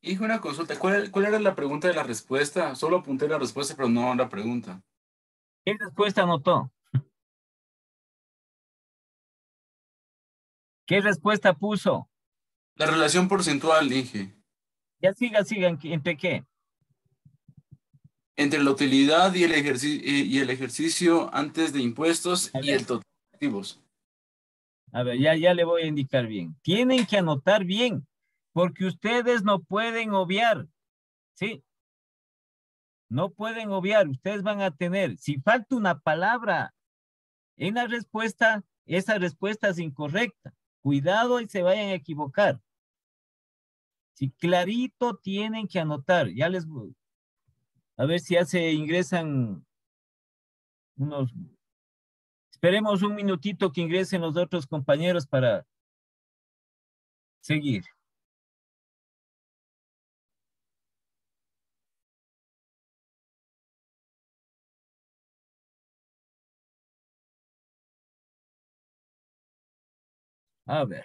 Hijo, una consulta. ¿Cuál era la pregunta de la respuesta? Solo apunté la respuesta, pero no la pregunta. ¿Qué respuesta anotó? ¿Qué respuesta puso? La relación porcentual, dije, Ya siga, ¿entre qué? entre la utilidad y el ejercicio antes de impuestos A y ver, el total de activos. ya le voy a indicar bien. Tienen que anotar bien, porque ustedes no pueden obviar, ¿sí? No pueden obviar, ustedes van a tener, si falta una palabra en la respuesta, esa respuesta es incorrecta. Cuidado y se vayan a equivocar. Si clarito tienen que anotar, a ver si ya se ingresan unos, esperemos un minutito que ingresen los otros compañeros para seguir. A ver.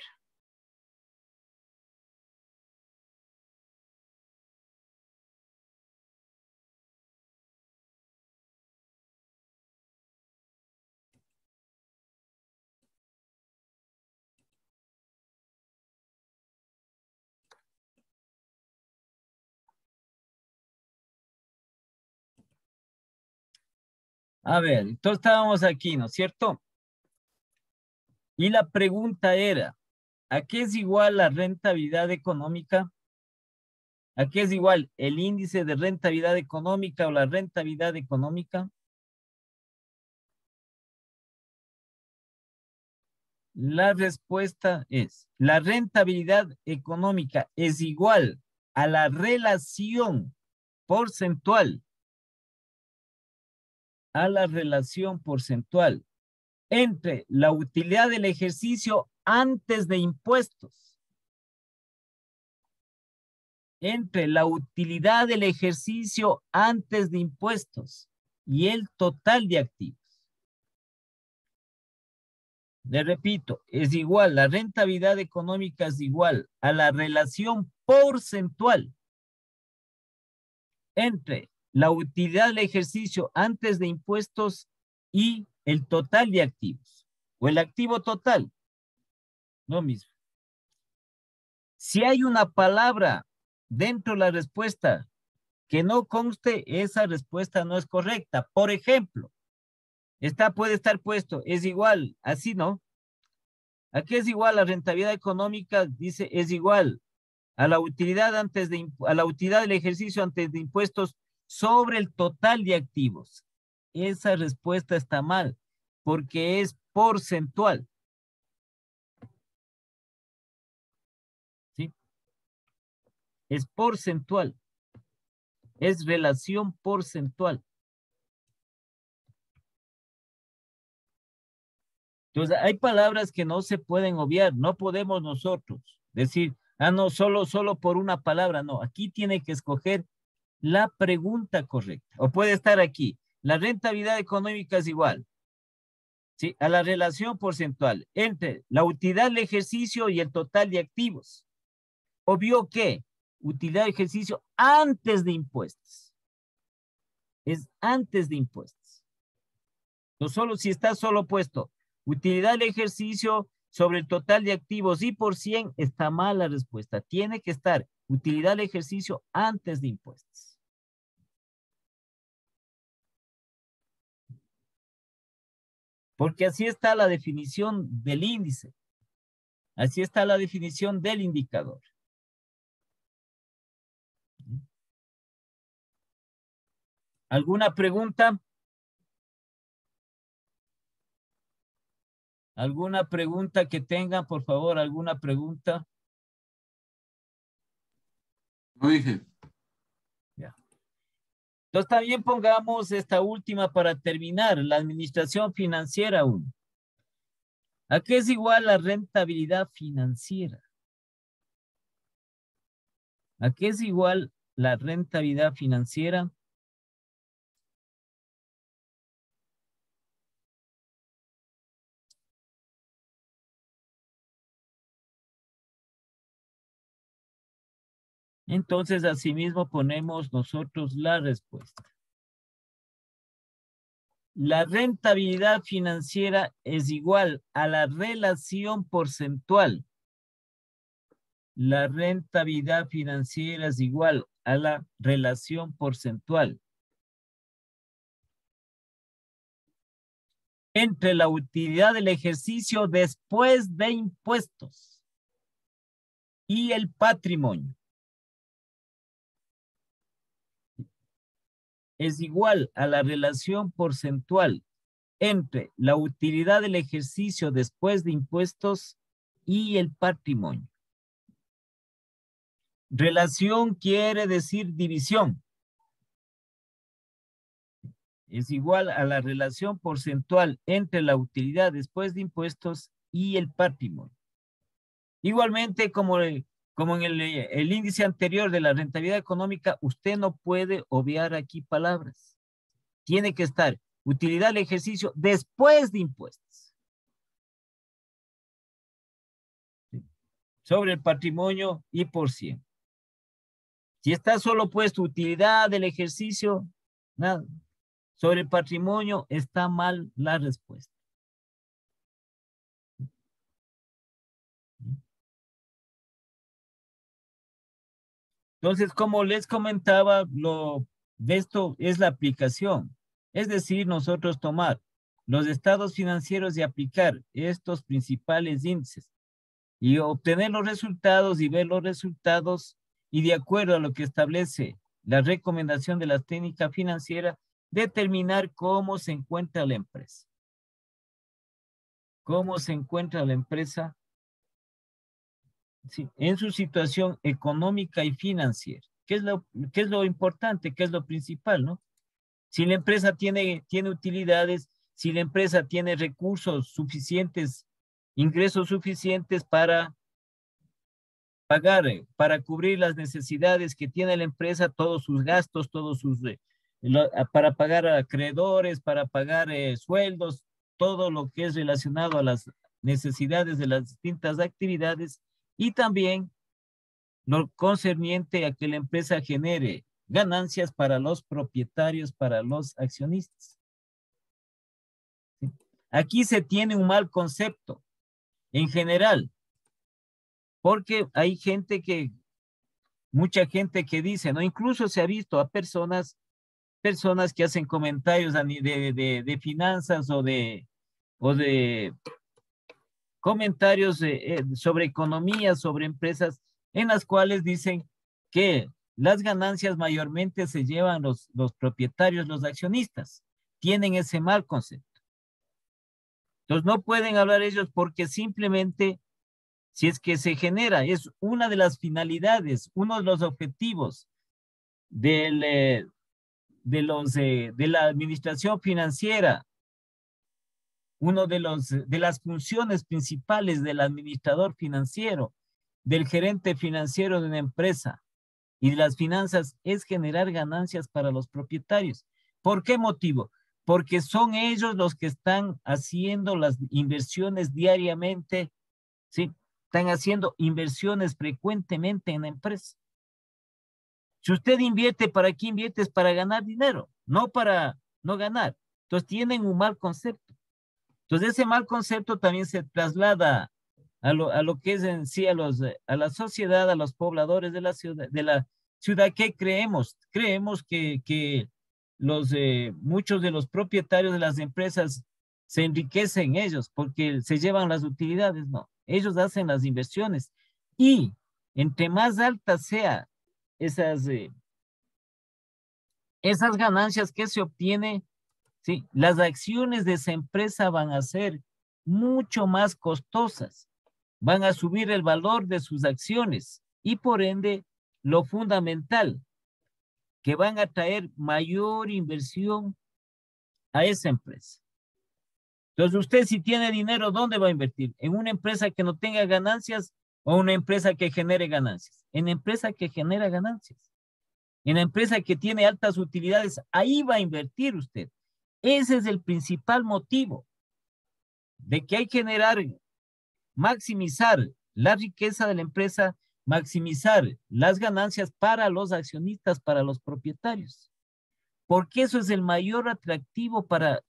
A ver, entonces estábamos aquí, ¿no es cierto? Y la pregunta era, ¿a qué es igual la rentabilidad económica? ¿A qué es igual el índice de rentabilidad económica o la rentabilidad económica? La respuesta es, la rentabilidad económica es igual a la relación porcentual entre la utilidad del ejercicio antes de impuestos, entre la utilidad del ejercicio antes de impuestos y el total de activos. Le repito, es igual, la rentabilidad económica es igual a la relación porcentual entre la utilidad del ejercicio antes de impuestos y el total de activos, o el activo total, lo mismo. Si hay una palabra dentro de la respuesta que no conste, esa respuesta no es correcta. Por ejemplo, puede estar puesto, es igual, así, ¿no? Aquí es igual, la rentabilidad económica dice es igual a la utilidad a la utilidad del ejercicio antes de impuestos sobre el total de activos. Esa respuesta está mal porque es porcentual, ¿sí? Es porcentual, es relación porcentual. Entonces, hay palabras que no se pueden obviar, no podemos nosotros decir, no, solo por una palabra, no, aquí tiene que escoger la pregunta correcta. O puede estar aquí, la rentabilidad económica es igual, ¿sí? A la relación porcentual entre la utilidad del ejercicio y el total de activos. Obvio que utilidad de ejercicio antes de impuestos. Es antes de impuestos. No solo si está solo puesto utilidad del ejercicio sobre el total de activos y por 100 está mal la respuesta. Tiene que estar utilidad del ejercicio antes de impuestos. Porque así está la definición del índice. Así está la definición del indicador. ¿Alguna pregunta? ¿Alguna pregunta que tengan, por favor? ¿Alguna pregunta? No dije. Ya. Entonces también pongamos esta última para terminar, la administración financiera 1. ¿A qué es igual la rentabilidad financiera? ¿A qué es igual la rentabilidad financiera? Entonces, asimismo, ponemos nosotros la respuesta. La rentabilidad financiera es igual a la relación porcentual. La rentabilidad financiera es igual a la relación porcentual entre la utilidad del ejercicio después de impuestos y el patrimonio. Es igual a la relación porcentual entre la utilidad del ejercicio después de impuestos y el patrimonio. Relación quiere decir división. Es igual a la relación porcentual entre la utilidad después de impuestos y el patrimonio. Igualmente, como en el índice anterior de la rentabilidad económica, usted no puede obviar aquí palabras. Tiene que estar utilidad del ejercicio después de impuestos. Sobre el patrimonio y por 100. Si está solo puesto utilidad del ejercicio, nada. Sobre el patrimonio está mal la respuesta. Entonces, como les comentaba, lo de esto es la aplicación. Es decir, nosotros tomar los estados financieros y aplicar estos principales índices y obtener los resultados y ver los resultados y de acuerdo a lo que establece la recomendación de la técnica financiera, determinar cómo se encuentra la empresa. ¿Cómo se encuentra la empresa? Sí, en su situación económica y financiera. ¿Qué es lo importante? ¿Qué es lo principal, no? Si la empresa tiene utilidades, si la empresa tiene recursos suficientes, ingresos suficientes para pagar, para cubrir las necesidades que tiene la empresa, todos sus gastos, para pagar a acreedores, para pagar sueldos, todo lo que es relacionado a las necesidades de las distintas actividades y también lo concerniente a que la empresa genere ganancias para los propietarios, para los accionistas. ¿Sí? Aquí se tiene un mal concepto en general, porque hay mucha gente que dice, ¿no? Incluso se ha visto a personas que hacen comentarios de finanzas o de comentarios sobre economía, sobre empresas, en las cuales dicen que las ganancias mayormente se llevan los propietarios, los accionistas. Tienen ese mal concepto. Entonces no pueden hablar ellos porque simplemente, si es que se genera, es una de las finalidades, uno de los objetivos de la administración financiera, uno de las funciones principales del administrador financiero, del gerente financiero de una empresa y de las finanzas es generar ganancias para los propietarios. ¿Por qué motivo? Porque son ellos los que están haciendo las inversiones diariamente, ¿sí? Están haciendo inversiones frecuentemente en la empresa. Si usted invierte, ¿para qué invierte? Es para ganar dinero, no para no ganar. Entonces tienen un mal concepto. Entonces ese mal concepto también se traslada a lo que es en sí a la sociedad, a los pobladores de la ciudad que creemos que muchos de los propietarios de las empresas se enriquecen ellos porque se llevan las utilidades, no, ellos hacen las inversiones y entre más altas sea esas ganancias que se obtiene, ¿sí? Las acciones de esa empresa van a ser mucho más costosas, van a subir el valor de sus acciones y por ende lo fundamental, que van a traer mayor inversión a esa empresa. Entonces usted si tiene dinero, ¿dónde va a invertir? ¿En una empresa que no tenga ganancias o una empresa que genere ganancias? En empresa que genera ganancias. En la empresa que tiene altas utilidades, ahí va a invertir usted. Ese es el principal motivo de que hay que maximizar la riqueza de la empresa maximizar las ganancias para los accionistas, para los propietarios, porque eso es el mayor atractivo para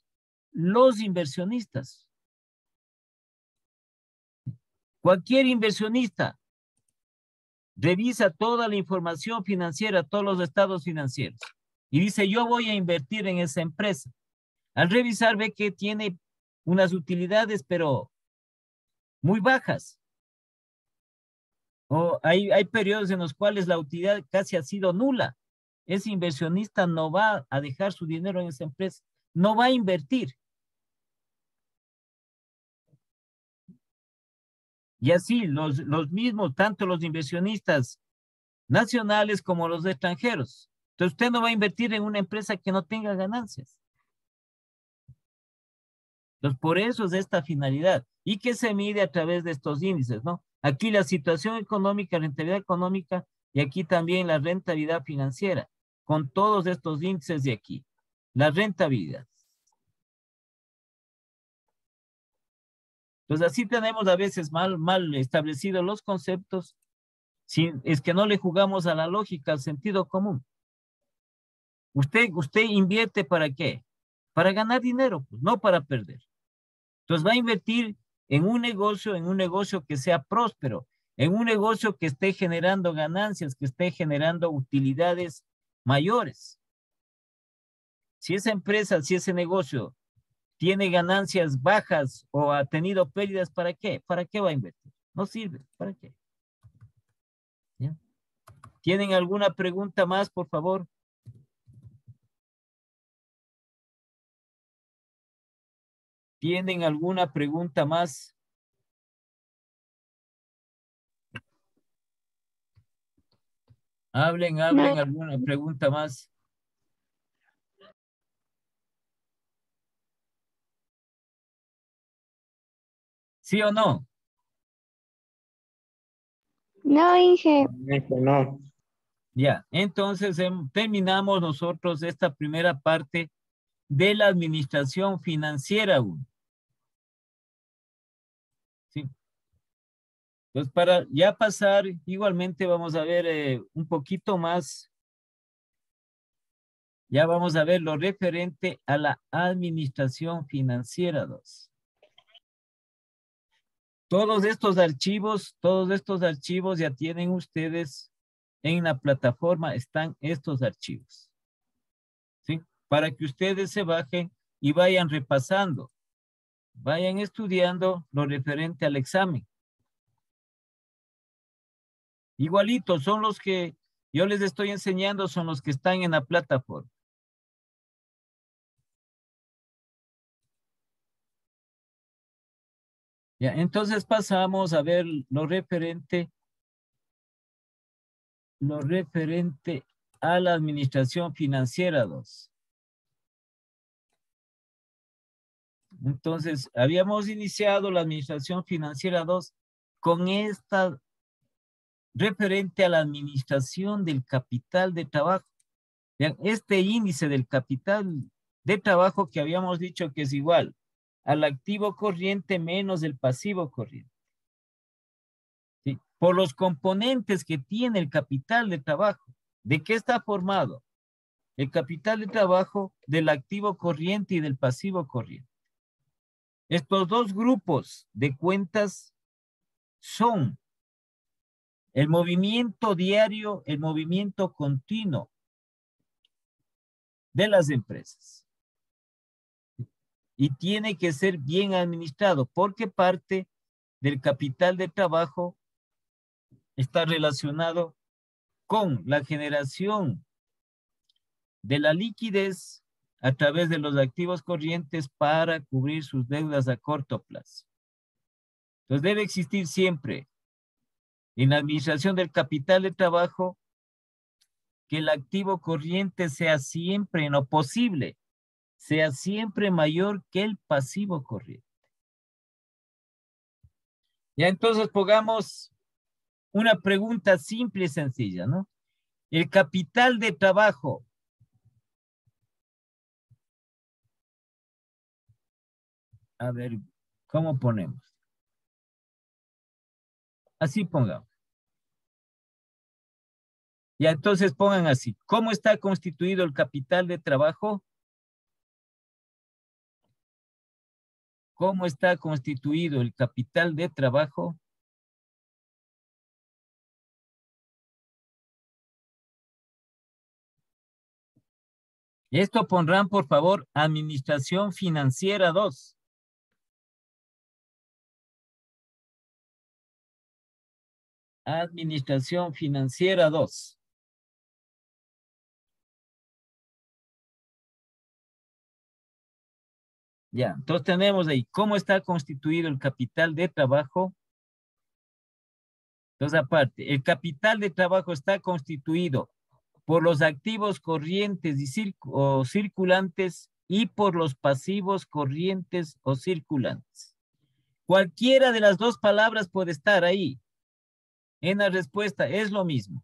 los inversionistas. Cualquier inversionista revisa toda la información financiera, todos los estados financieros, y dice, yo voy a invertir en esa empresa. Al revisar ve que tiene unas utilidades, pero muy bajas. O hay periodos en los cuales la utilidad casi ha sido nula. Ese inversionista no va a dejar su dinero en esa empresa, no va a invertir. Y así los mismos, tanto los inversionistas nacionales como los extranjeros. Entonces usted no va a invertir en una empresa que no tenga ganancias. Entonces por eso es esta finalidad y que se mide a través de estos índices, ¿no? Aquí la situación económica, rentabilidad económica y aquí también la rentabilidad financiera con todos estos índices de aquí. La rentabilidad. Entonces así tenemos a veces mal establecidos los conceptos. Si es que no le jugamos a la lógica, al sentido común. Usted invierte ¿para qué? Para ganar dinero, pues, no para perder. Entonces va a invertir en un negocio que sea próspero, en un negocio que esté generando ganancias, que esté generando utilidades mayores. Si esa empresa, si ese negocio tiene ganancias bajas o ha tenido pérdidas, ¿para qué? ¿Para qué va a invertir? No sirve, ¿para qué? ¿Ya? ¿Tienen alguna pregunta más, por favor? ¿Tienen alguna pregunta más? Hablen, No, alguna pregunta más. ¿Sí o no? no, Inge. No. Ya, entonces terminamos nosotros esta primera parte de la administración financiera aún. ¿Sí? Entonces, para ya pasar, igualmente vamos a ver un poquito más, ya vamos a ver lo referente a la administración financiera 2. Todos estos archivos ya tienen ustedes en la plataforma, están estos archivos. ¿Sí? Para que ustedes se bajen y vayan repasando, vayan estudiando lo referente al examen. Igualitos, son los que yo les estoy enseñando, son los que están en la plataforma. Ya, entonces pasamos a ver lo referente a la administración financiera 2. Entonces, habíamos iniciado la administración financiera 2 con esta referente a la administración del capital de trabajo. Vean, este índice del capital de trabajo que habíamos dicho que es igual al activo corriente menos el pasivo corriente. ¿Sí? Por los componentes que tiene el capital de trabajo. ¿De qué está formado? El capital de trabajo del activo corriente y del pasivo corriente. Estos dos grupos de cuentas son el movimiento diario, el movimiento continuo de las empresas. Y tiene que ser bien administrado porque parte del capital de trabajo está relacionado con la generación de la liquidez a través de los activos corrientes para cubrir sus deudas a corto plazo. Entonces debe existir siempre en la administración del capital de trabajo que el activo corriente sea siempre, en lo posible, sea siempre mayor que el pasivo corriente. Ya entonces pongamos una pregunta simple y sencilla, ¿no? El capital de trabajo. A ver, ¿cómo ponemos? Así pongamos. Ya, entonces pongan así. ¿Cómo está constituido el capital de trabajo? ¿Cómo está constituido el capital de trabajo? Esto pondrán, por favor, Administración Financiera 2. Administración Financiera 2. Ya, entonces tenemos ahí, ¿cómo está constituido el capital de trabajo? Entonces, aparte, el capital de trabajo está constituido por los activos corrientes o circulantes y por los pasivos corrientes o circulantes. Cualquiera de las dos palabras puede estar ahí. En la respuesta es lo mismo.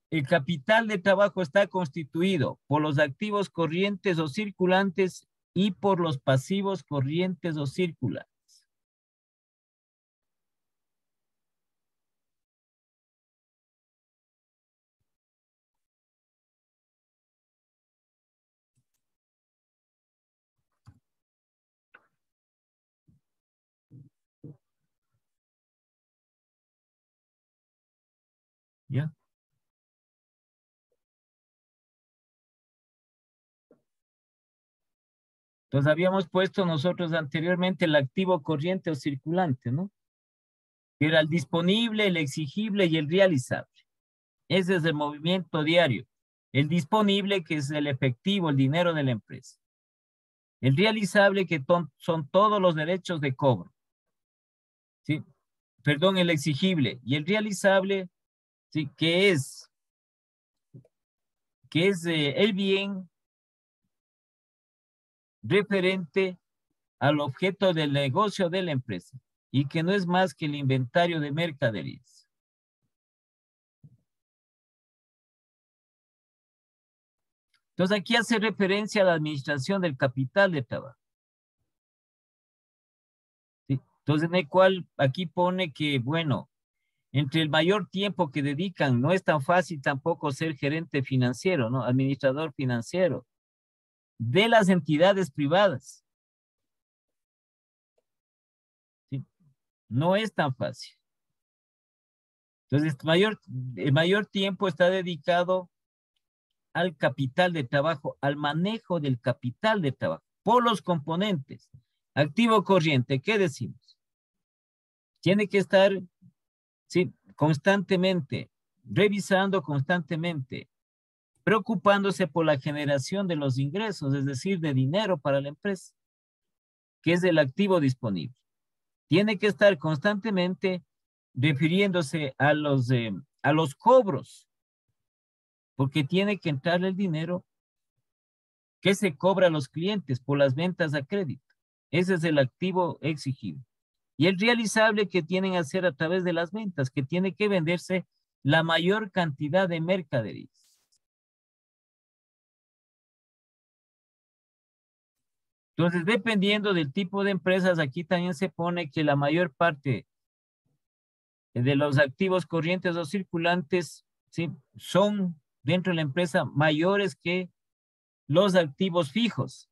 El capital de trabajo está constituido por los activos corrientes o circulantes y por los pasivos corrientes o circulantes. ¿Ya? Entonces habíamos puesto nosotros anteriormente el activo corriente o circulante, ¿no? Que era el disponible, el exigible y el realizable. Ese es el movimiento diario. El disponible, que es el efectivo, el dinero de la empresa. El realizable, que son todos los derechos de cobro. ¿Sí? Perdón, el exigible. Y el realizable, ¿sí? Que es el bien referente al objeto del negocio de la empresa y que no es más que el inventario de mercaderías. Entonces aquí hace referencia a la administración del capital de trabajo. ¿Sí? Entonces en el cual aquí pone que, bueno, entre el mayor tiempo que dedican, no es tan fácil tampoco ser gerente financiero, ¿no? Administrador financiero de las entidades privadas. ¿Sí? No es tan fácil. Entonces, el mayor tiempo está dedicado al capital de trabajo, al manejo del capital de trabajo, por los componentes. Activo corriente, ¿qué decimos? Tiene que estar, sí, constantemente, revisando constantemente, preocupándose por la generación de los ingresos, es decir, de dinero para la empresa, que es el activo disponible. Tiene que estar constantemente refiriéndose a los cobros, porque tiene que entrar el dinero que se cobra a los clientes por las ventas a crédito. Ese es el activo exigible. Y el realizable que tienen que hacer a través de las ventas, que tiene que venderse la mayor cantidad de mercaderías. Entonces, dependiendo del tipo de empresas, aquí también se pone que la mayor parte de los activos corrientes o circulantes, ¿sí?, son dentro de la empresa mayores que los activos fijos.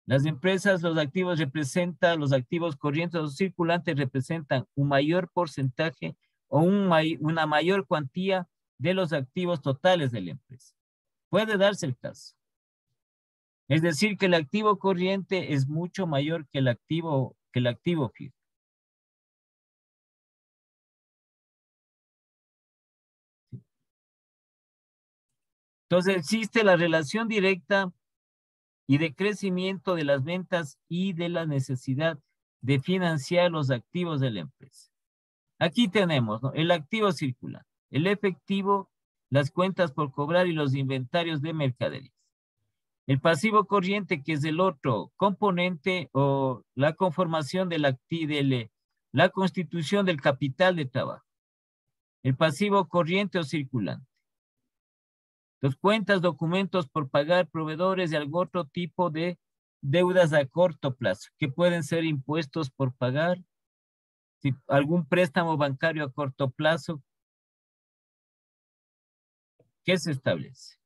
Las empresas, los activos corrientes o circulantes representan un mayor porcentaje o una mayor cuantía de los activos totales de la empresa. Puede darse el caso. Es decir, que el activo corriente es mucho mayor que el activo fijo. Entonces existe la relación directa y de crecimiento de las ventas y de la necesidad de financiar los activos de la empresa. Aquí tenemos, ¿no?, el activo circulante, el efectivo, las cuentas por cobrar y los inventarios de mercaderías. El pasivo corriente, que es el otro componente o la conformación de la constitución del capital de trabajo. El pasivo corriente o circulante. Las cuentas, documentos por pagar, proveedores y algún otro tipo de deudas a corto plazo, que pueden ser impuestos por pagar, algún préstamo bancario a corto plazo, ¿Qué se establece?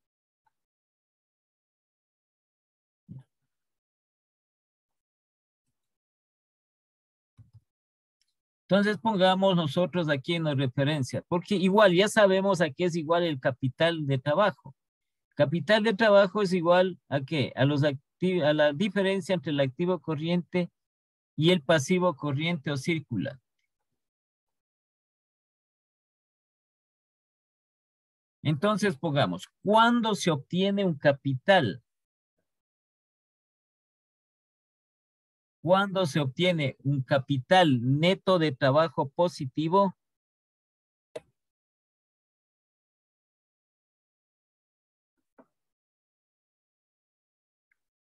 Entonces pongamos nosotros aquí en la referencia, porque igual ya sabemos a qué es igual el capital de trabajo. Capital de trabajo es igual a qué? A la diferencia entre el activo corriente y el pasivo corriente o circular. Entonces pongamos, ¿cuándo se obtiene un capital? ¿Cuándo se obtiene un capital neto de trabajo positivo?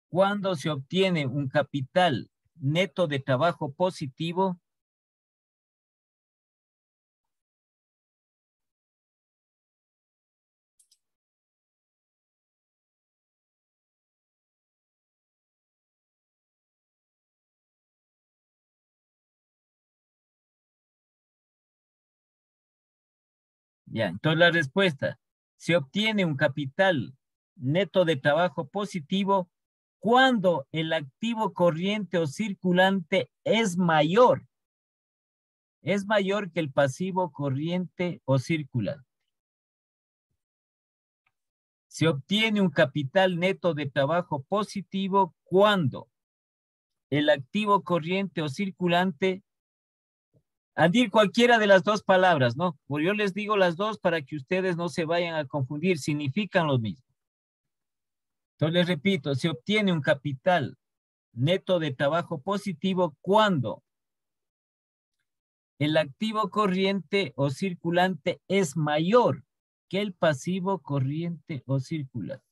¿Cuándo se obtiene un capital neto de trabajo positivo? Ya, entonces la respuesta, se obtiene un capital neto de trabajo positivo cuando el activo corriente o circulante es mayor que el pasivo corriente o circulante. Se obtiene un capital neto de trabajo positivo cuando el activo corriente o circulante, al decir cualquiera de las dos palabras, ¿no? Pues yo les digo las dos para que ustedes no se vayan a confundir, significan lo mismo. Entonces les repito, se obtiene un capital neto de trabajo positivo cuando el activo corriente o circulante es mayor que el pasivo corriente o circulante.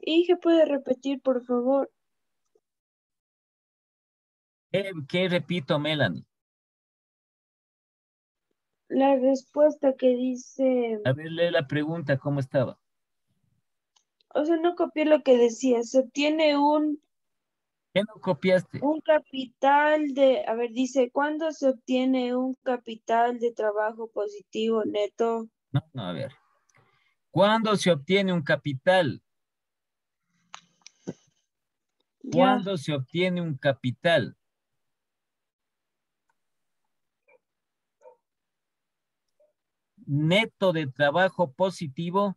Inge, ¿puede repetir, por favor? ¿Qué repito, Melanie? La respuesta que dice, A ver, lee la pregunta, ¿cómo estaba? o sea, no copié lo que decía, se obtiene ¿Qué no copiaste? un capital de, a ver, dice, ¿cuándo se obtiene un capital de trabajo positivo neto? No, a ver. ¿Cuándo se obtiene un capital? Ya, ¿Cuándo se obtiene un capital neto de trabajo positivo?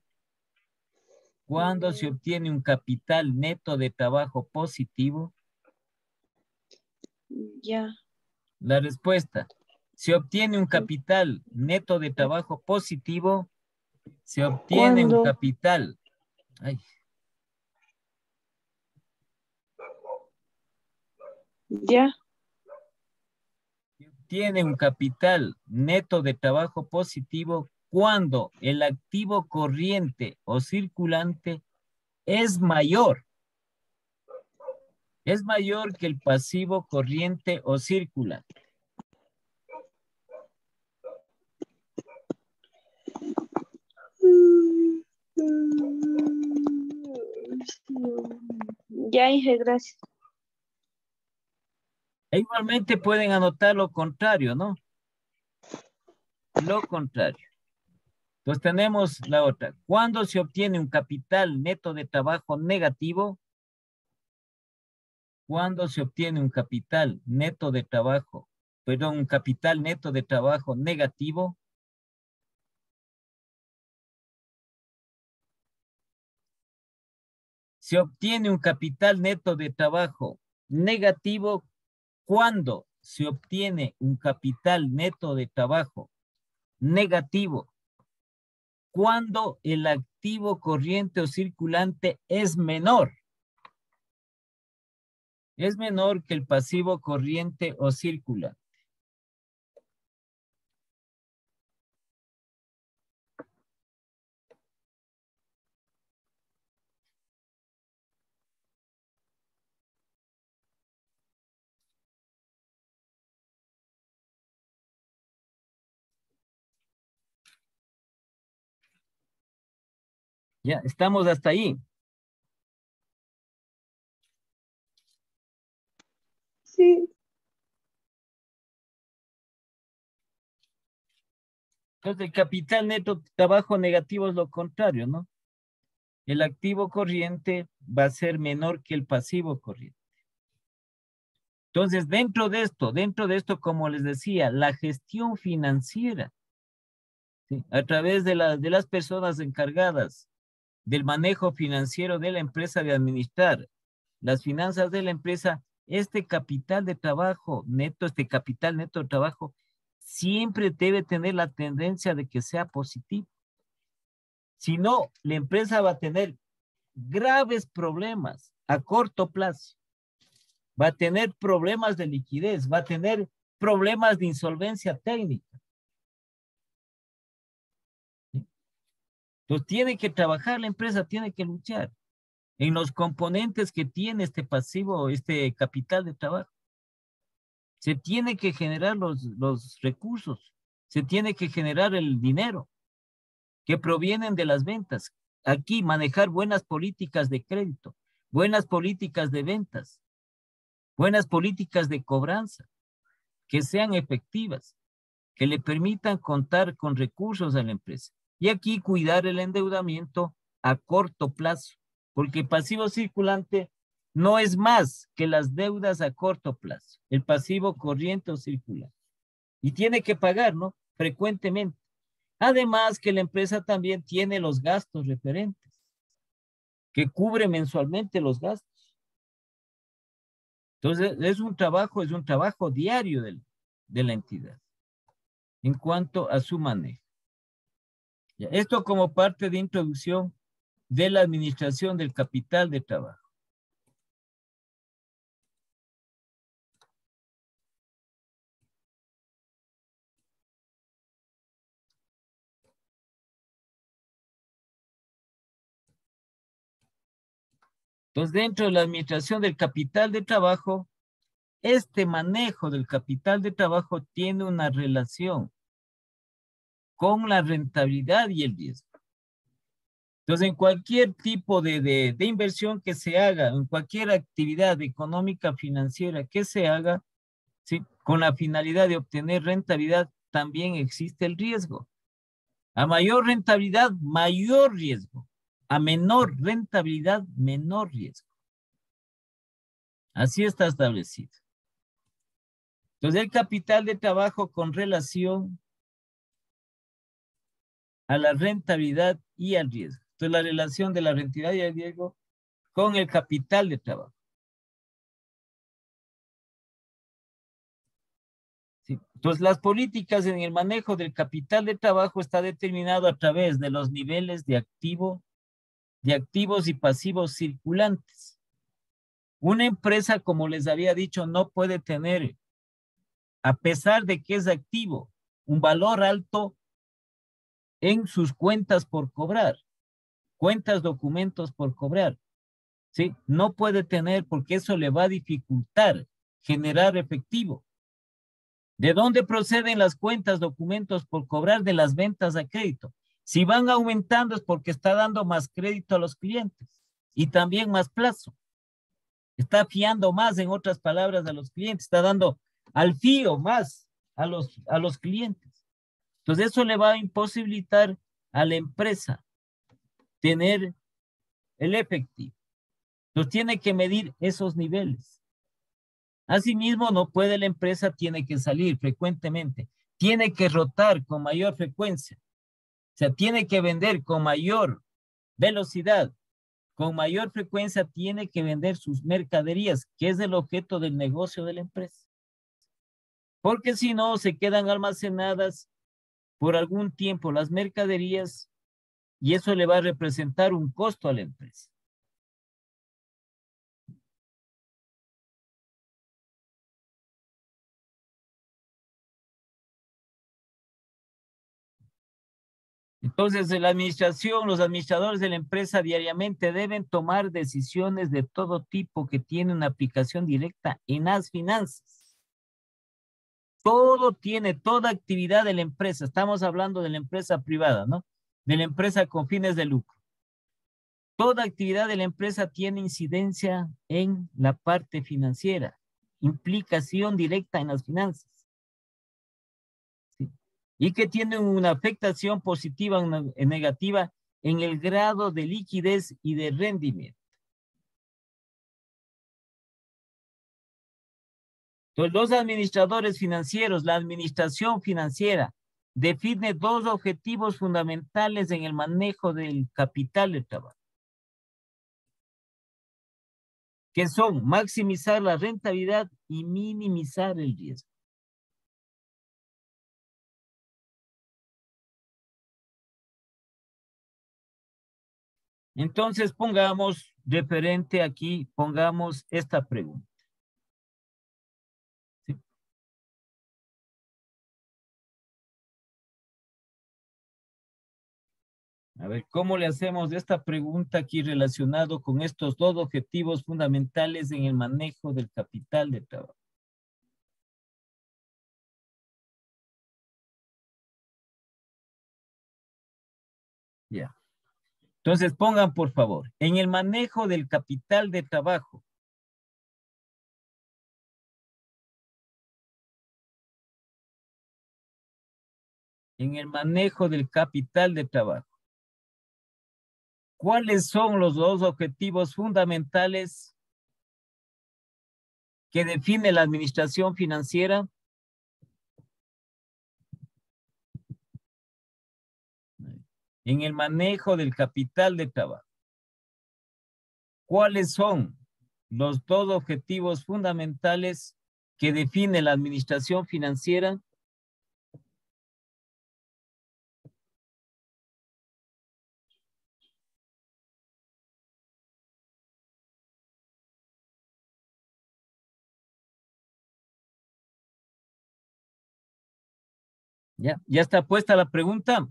¿Cuándo se obtiene un capital neto de trabajo positivo? ya. La respuesta, se obtiene un capital neto de trabajo positivo, se obtiene un ¿Cuándo? capital, ay, Ya. se obtiene un capital neto de trabajo positivo cuando el activo corriente o circulante es mayor que el pasivo corriente o circulante. Ya, Inge, gracias. E igualmente pueden anotar lo contrario, ¿no? Lo contrario. Entonces tenemos la otra. ¿Cuándo se obtiene un capital neto de trabajo negativo? ¿Cuándo se obtiene un capital neto de trabajo? Perdón, un capital neto de trabajo negativo. Se obtiene un capital neto de trabajo negativo cuando se obtiene un capital neto de trabajo negativo. Cuando el activo corriente o circulante es menor. Es menor que el pasivo corriente o circulante. Ya, estamos hasta ahí. Sí. Entonces, el capital neto trabajo negativo es lo contrario, ¿no? El activo corriente va a ser menor que el pasivo corriente. Entonces, dentro de esto, como les decía, la gestión financiera, ¿sí? A través de las personas encargadas del manejo financiero de la empresa, de administrar las finanzas de la empresa, este capital de trabajo neto, este capital neto de trabajo, siempre debe tener la tendencia de que sea positivo. Si no, la empresa va a tener graves problemas a corto plazo. Va a tener problemas de liquidez, va a tener problemas de insolvencia técnica. ¿Sí? Entonces tiene que trabajar la empresa, tiene que luchar en los componentes que tiene este pasivo, este capital de trabajo. Se tiene que generar los recursos, se tiene que generar el dinero que provienen de las ventas. Aquí manejar buenas políticas de crédito, buenas políticas de ventas, buenas políticas de cobranza, que sean efectivas, que le permitan contar con recursos a la empresa. Y aquí cuidar el endeudamiento a corto plazo, porque el pasivo circulante no es más que las deudas a corto plazo, el pasivo corriente o circulante. Y tiene que pagar, ¿no? Frecuentemente. Además que la empresa también tiene los gastos referentes, que cubre mensualmente los gastos. Entonces, es un trabajo diario de la entidad en cuanto a su manejo. Ya, esto como parte de introducción de la administración del capital de trabajo. Entonces, dentro de la administración del capital de trabajo, este manejo del capital de trabajo tiene una relación con la rentabilidad y el riesgo. Entonces, en cualquier tipo de inversión que se haga, en cualquier actividad económica financiera que se haga, ¿sí? Con la finalidad de obtener rentabilidad, también existe el riesgo. A mayor rentabilidad, mayor riesgo. A menor rentabilidad, menor riesgo. Así está establecido. Entonces, el capital de trabajo con relación a la rentabilidad y al riesgo. Entonces, la relación de la rentabilidad y el riesgo con el capital de trabajo. ¿Sí? Entonces, las políticas en el manejo del capital de trabajo está determinado a través de los niveles de activos y pasivos circulantes. Una empresa, como les había dicho, no puede tener, a pesar de que es activo, un valor alto en sus cuentas por cobrar, cuentas, documentos por cobrar. ¿Sí? No puede tener porque eso le va a dificultar generar efectivo. ¿De dónde proceden las cuentas, documentos por cobrar? De las ventas a crédito. Si van aumentando es porque está dando más crédito a los clientes y también más plazo. Está fiando más, en otras palabras, a los clientes. Está dando al fío más a los clientes. Entonces eso le va a imposibilitar a la empresa tener el efectivo. Entonces tiene que medir esos niveles. Asimismo, no puede la empresa, tiene que salir frecuentemente, tiene que rotar con mayor frecuencia, o sea, tiene que vender con mayor velocidad, con mayor frecuencia, tiene que vender sus mercaderías, que es el objeto del negocio de la empresa. Porque si no, se quedan almacenadas por algún tiempo las mercaderías y eso le va a representar un costo a la empresa. Entonces, la administración, los administradores de la empresa diariamente deben tomar decisiones de todo tipo que tienen una aplicación directa en las finanzas. Toda actividad de la empresa, estamos hablando de la empresa privada, ¿no? De la empresa con fines de lucro. Toda actividad de la empresa tiene incidencia en la parte financiera, implicación directa en las finanzas. ¿Sí? y que tienen una afectación positiva o negativa en el grado de liquidez y de rendimiento. Entonces, los administradores financieros, la administración financiera, define dos objetivos fundamentales en el manejo del capital de trabajo, que son maximizar la rentabilidad y minimizar el riesgo. Entonces, pongamos referente aquí, pongamos esta pregunta. ¿Sí? A ver, ¿cómo le hacemos esta pregunta aquí relacionado con estos dos objetivos fundamentales en el manejo del capital de trabajo? Ya. Entonces pongan, por favor, en el manejo del capital de trabajo. En el manejo del capital de trabajo. ¿Cuáles son los dos objetivos fundamentales que define la administración financiera? En el manejo del capital de trabajo. ¿Cuáles son los dos objetivos fundamentales que define la administración financiera? ¿Ya está puesta la pregunta?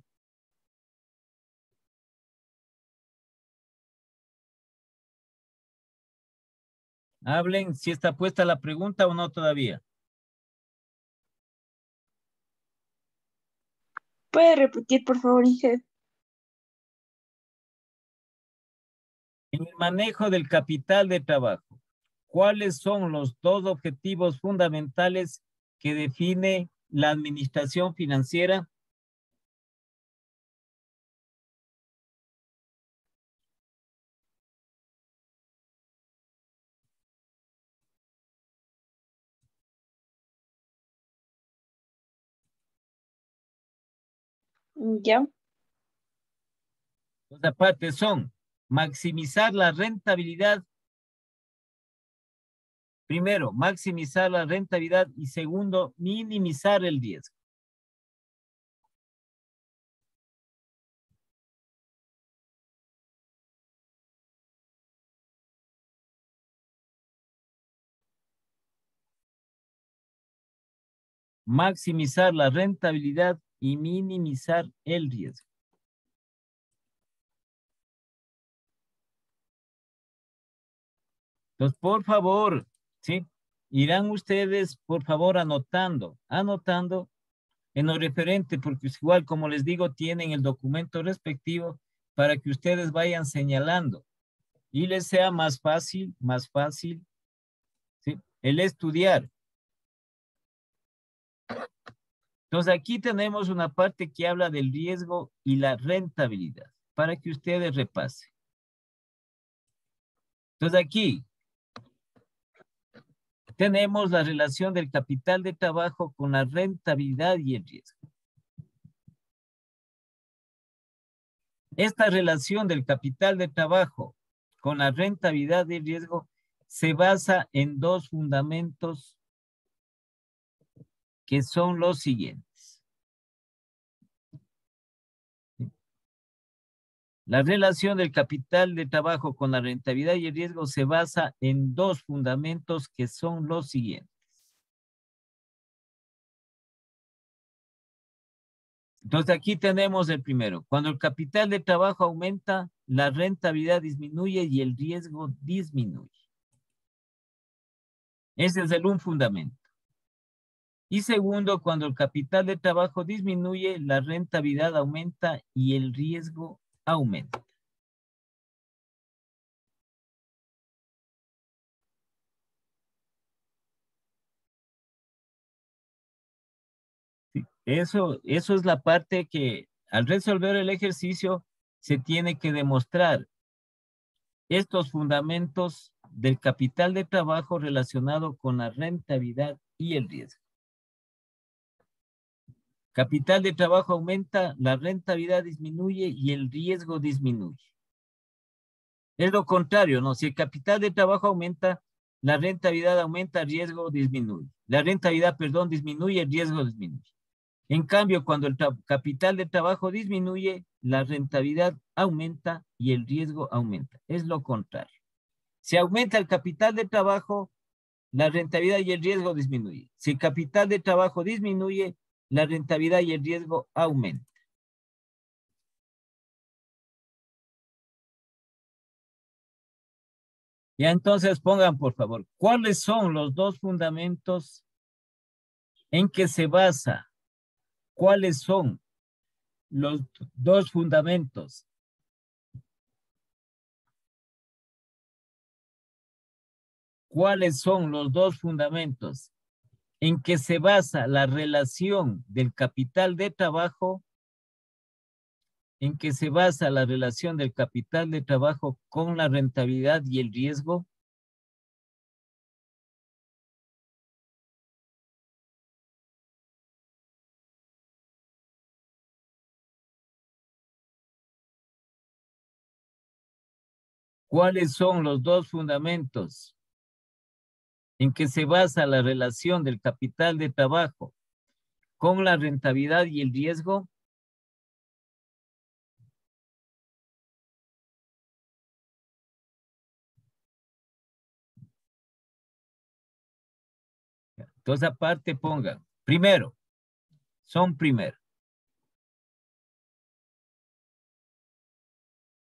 Hablen si está puesta la pregunta o no todavía. ¿Puede repetir, por favor, Inge? En el manejo del capital de trabajo, ¿cuáles son los dos objetivos fundamentales que define la administración financiera? Ya. Los aparte son maximizar la rentabilidad. Primero, maximizar la rentabilidad y segundo, minimizar el riesgo. Maximizar la rentabilidad y minimizar el riesgo. Entonces, por favor, ¿sí? Irán ustedes, por favor, anotando en lo referente, porque es igual, como les digo, tienen el documento respectivo para que ustedes vayan señalando y les sea más fácil, ¿sí? El estudiar. Entonces, aquí tenemos una parte que habla del riesgo y la rentabilidad, para que ustedes repasen. Entonces, aquí tenemos la relación del capital de trabajo con la rentabilidad y el riesgo. Esta relación del capital de trabajo con la rentabilidad y el riesgo se basa en dos fundamentos que son los siguientes. La relación del capital de trabajo con la rentabilidad y el riesgo se basa en dos fundamentos que son los siguientes. Entonces aquí tenemos el primero. Cuando el capital de trabajo aumenta, la rentabilidad disminuye y el riesgo disminuye. Ese es un fundamento. Y segundo, cuando el capital de trabajo disminuye, la rentabilidad aumenta y el riesgo aumenta. ¿Sí? Eso es la parte que al resolver el ejercicio se tiene que demostrar estos fundamentos del capital de trabajo relacionado con la rentabilidad y el riesgo. Capital de trabajo aumenta, la rentabilidad disminuye y el riesgo disminuye. Es lo contrario, ¿no? Si el capital de trabajo aumenta, la rentabilidad aumenta, el riesgo disminuye. La rentabilidad, perdón, disminuye, el riesgo disminuye. En cambio, cuando el capital de trabajo disminuye, la rentabilidad aumenta y el riesgo aumenta. Es lo contrario. Si aumenta el capital de trabajo, la rentabilidad y el riesgo disminuye. Si el capital de trabajo disminuye, la rentabilidad y el riesgo aumentan. Ya entonces pongan, por favor, ¿cuáles son los dos fundamentos en que se basa? ¿Cuáles son los dos fundamentos? ¿Cuáles son los dos fundamentos en que se basa la relación del capital de trabajo? ¿En que se basa la relación del capital de trabajo con la rentabilidad y el riesgo? ¿Cuáles son los dos fundamentos en que se basa la relación del capital de trabajo con la rentabilidad y el riesgo? Entonces, aparte pongan, primero, son primero.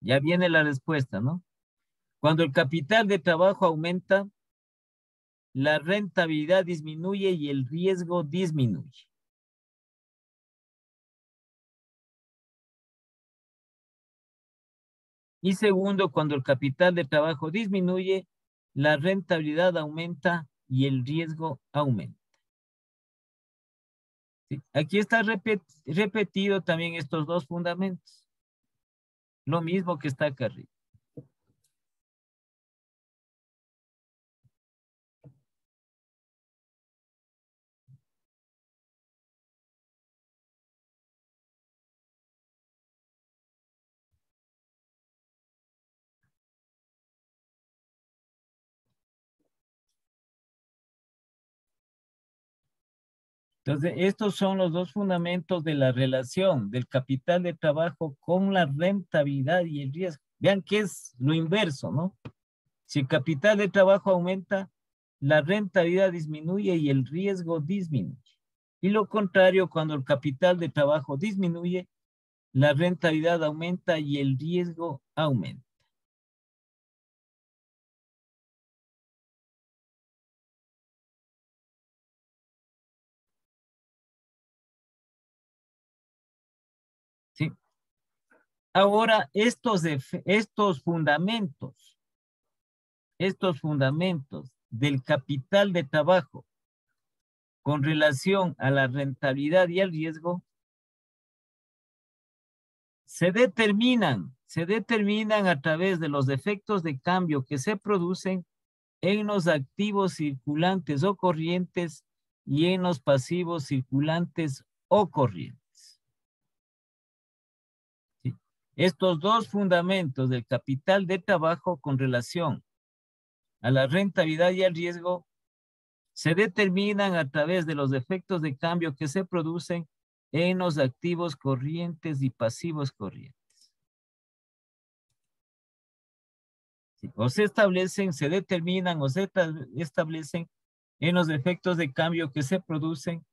Ya viene la respuesta, ¿no? Cuando el capital de trabajo aumenta, la rentabilidad disminuye y el riesgo disminuye. Y segundo, cuando el capital de trabajo disminuye, la rentabilidad aumenta y el riesgo aumenta. ¿Sí? Aquí está repetido también estos dos fundamentos. Lo mismo que está acá arriba. Entonces, estos son los dos fundamentos de la relación del capital de trabajo con la rentabilidad y el riesgo. Vean que es lo inverso, ¿no? Si el capital de trabajo aumenta, la rentabilidad disminuye y el riesgo disminuye. Y lo contrario, cuando el capital de trabajo disminuye, la rentabilidad aumenta y el riesgo aumenta. ¿Sí? Ahora, estos fundamentos del capital de trabajo con relación a la rentabilidad y al riesgo se determinan a través de los efectos de cambio que se producen en los activos circulantes o corrientes y en los pasivos circulantes o corrientes. ¿Sí? Estos dos fundamentos del capital de trabajo con relación a la rentabilidad y al riesgo se determinan a través de los efectos de cambio que se producen en los activos corrientes y pasivos corrientes. ¿Sí? O se establecen, se determinan o se establecen en los efectos de cambio que se producen